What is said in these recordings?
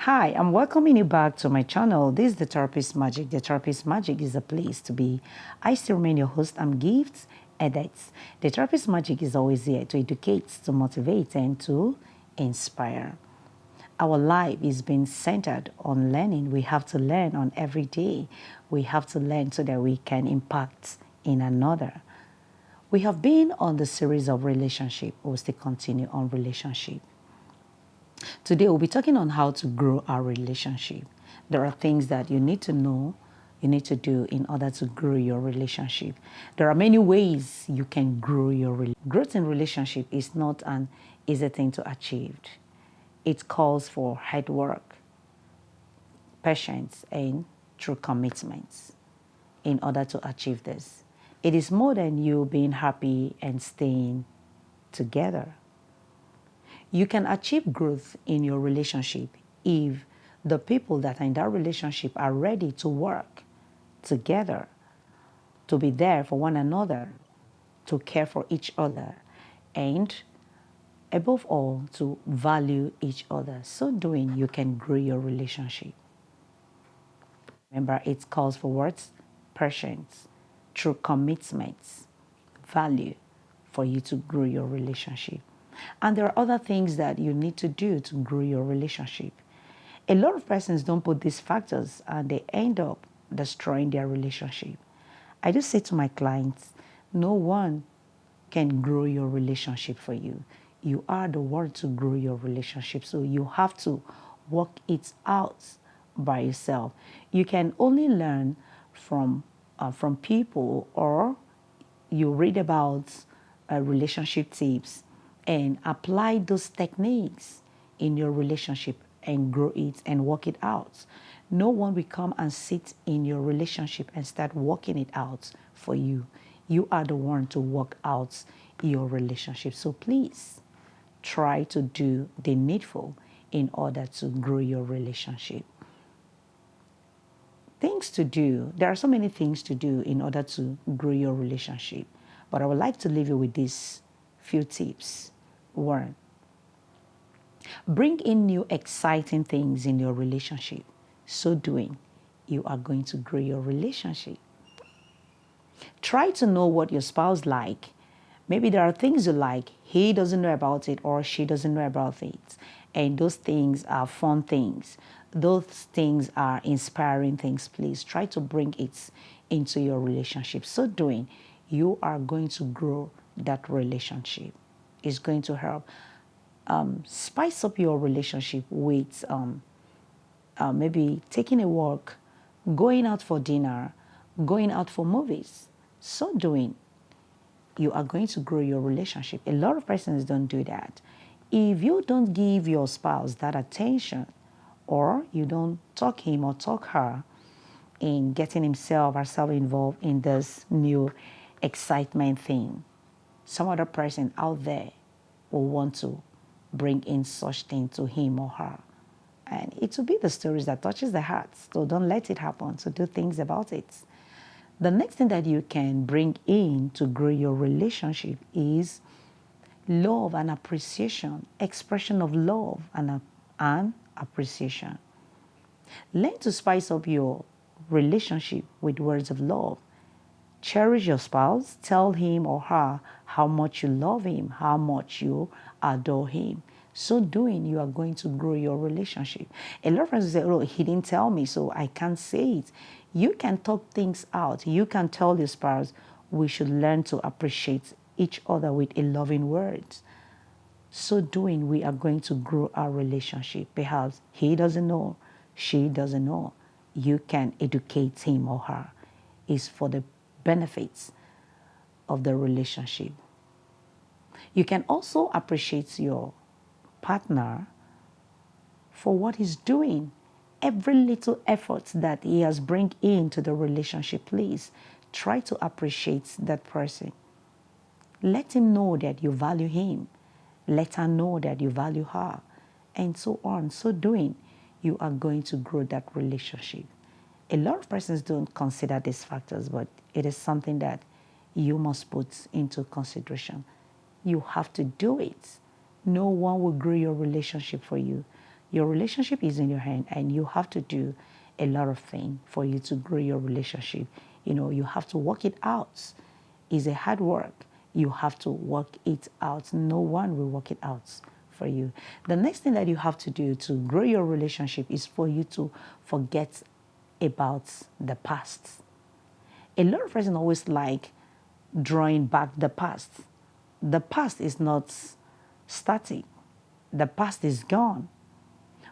Hi, I'm welcoming you back to my channel. This is The Therapist Magic. The Therapist Magic is a place to be. I still remain your host. I'm Gifts Edits. The Therapist Magic is always here to educate, to motivate, and to inspire. Our life is being centered on learning. We have to learn on every day. We have to learn so that we can impact in another. We have been on the series of relationship. We'll still continue on relationship. Today, we'll be talking on how to grow our relationship. There are things that you need to know, you need to do in order to grow your relationship. There are many ways you can grow your relationship. Growth in relationship is not an easy thing to achieve. It calls for hard work, patience, and true commitments in order to achieve this. It is more than you being happy and staying together. You can achieve growth in your relationship if the people that are in that relationship are ready to work together, to be there for one another, to care for each other, and above all, to value each other. So doing, you can grow your relationship. Remember, it calls for words, patience, true commitments, value for you to grow your relationship. And there are other things that you need to do to grow your relationship. A lot of persons don't put these factors and they end up destroying their relationship. I just say to my clients, no one can grow your relationship for you. You are the one to grow your relationship. So you have to work it out by yourself. You can only learn from people, or you read about relationship tips and apply those techniques in your relationship and grow it and work it out. No one will come and sit in your relationship and start working it out for you. You are the one to work out your relationship. So please try to do the needful in order to grow your relationship. Things to do. There are so many things to do in order to grow your relationship. But I would like to leave you with these few tips. 1. Bring in new exciting things in your relationship. So doing, you are going to grow your relationship. Try to know what your spouse like. Maybe there are things you like, he doesn't know about it or she doesn't know about it. And those things are fun things. Those things are inspiring things. Please try to bring it into your relationship. So doing, you are going to grow that relationship. It's going to help spice up your relationship with maybe taking a walk, going out for dinner, going out for movies. So doing, you are going to grow your relationship. A lot of persons don't do that. If you don't give your spouse that attention, or you don't talk him or talk her in getting himself or herself involved in this new excitement thing, some other person out there will want to bring in such thing to him or her. And it will be the stories that touches the heart. So don't let it happen. So do things about it. The next thing that you can bring in to grow your relationship is love and appreciation, expression of love and appreciation. Learn to spice up your relationship with words of love. Cherish your spouse. Tell him or her how much you love him, how much you adore him. So doing, you are going to grow your relationship. A lot of friends say, oh, he didn't tell me, so I can't say it. You can talk things out. You can tell your spouse, we should learn to appreciate each other with a loving words. So doing, we are going to grow our relationship. Perhaps he doesn't know, she doesn't know. You can educate him or her. It's for the benefits of the relationship. You can also appreciate your partner for what he's doing every little effort that he has bring into the relationship, please try to appreciate that person. Let him know that you value him. Let her know that you value her. And so on. So doing, you are going to grow that relationship. A lot of persons don't consider these factors, but it is something that you must put into consideration. You have to do it. No one will grow your relationship for you. Your relationship is in your hand, and you have to do a lot of things for you to grow your relationship. You have to work it out. It's a hard work. You have to work it out. No one will work it out for you. The next thing that you have to do to grow your relationship is for you to forget about the past. A lot of persons always like drawing back the past. The past is not static. The past is gone.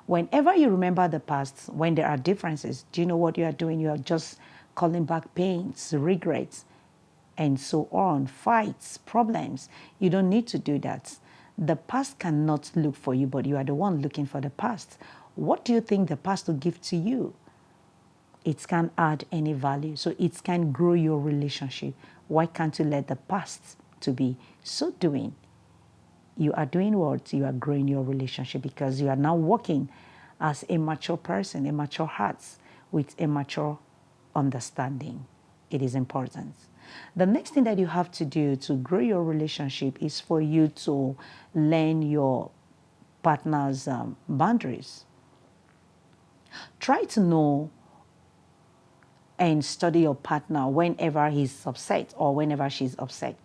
Whenever you remember the past, when there are differences, do you know what you are doing? You are just calling back pains, regrets, and so on, fights, problems. You don't need to do that. The past cannot look for you, but you are the one looking for the past. What do you think the past will give to you? It can't add any value, so it can grow your relationship. Why can't you let the past to be? So doing, you are doing what? You are growing your relationship, because you are now working as a mature person, a mature heart with a mature understanding. It is important. The next thing that you have to do to grow your relationship is for you to learn your partner's boundaries. Try to know and study your partner whenever he's upset or whenever she's upset.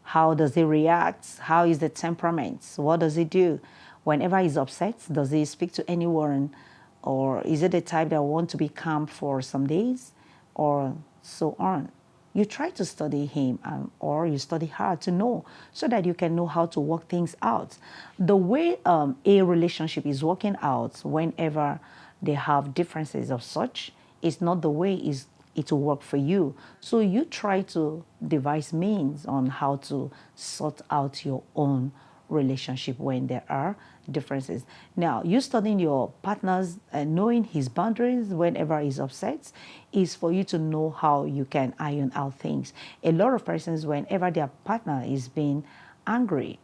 How does he react? How is the temperament? What does he do? Whenever he's upset, does he speak to anyone? Or is it the type that want to be calm for some days? Or so on. You try to study him or you study her to know, so that you can know how to work things out. The way a relationship is working out whenever they have differences of such is not the way it will work for you. So you try to devise means on how to sort out your own relationship when there are differences. Now, you studying your partner's and knowing his boundaries whenever he's upset is for you to know how you can iron out things. A lot of persons, whenever their partner is being angry,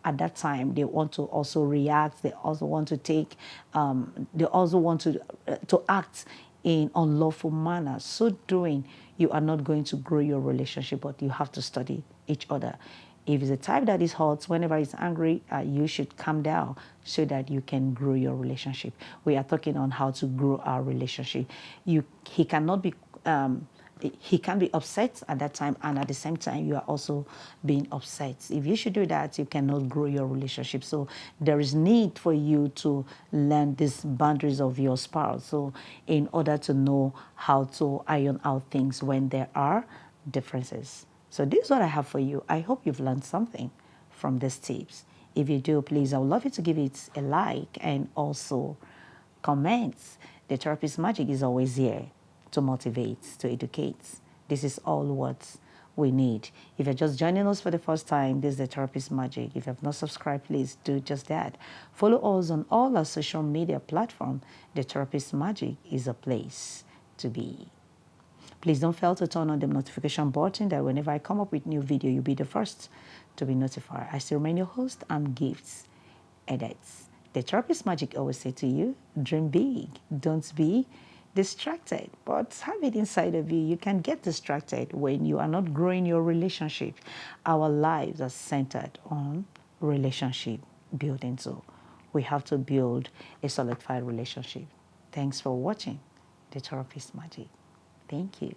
at that time they want to also react. They also want to take. They also want to act in unlawful manner. So doing, you are not going to grow your relationship, but you have to study each other. If it's a type that is hot, whenever he's angry, you should calm down so that you can grow your relationship. We are talking on how to grow our relationship. He cannot be, he can be upset at that time, and at the same time, you are also being upset. If you should do that, you cannot grow your relationship. So there is need for you to learn these boundaries of your spouse. So in order to know how to iron out things when there are differences. So this is what I have for you. I hope you've learned something from these tips. If you do, please, I would love you to give it a like and also comment. The Therapist Magic is always here to motivate, to educate. This is all what we need. If you're just joining us for the first time, this is the Therapist Magic. If you have not subscribed, please do just that. Follow us on all our social media platforms. The Therapist Magic is a place to be. Please don't fail to turn on the notification button, that whenever I come up with new video, you'll be the first to be notified. I still remain your host. I'm Gifts Edits. The Therapist Magic always say to you, dream big. Don't be distracted, but have it inside of you. You can get distracted when you are not growing your relationship. Our lives are centered on relationship building. So we have to build a solidified relationship. Thanks for watching The Therapist Magic. Thank you.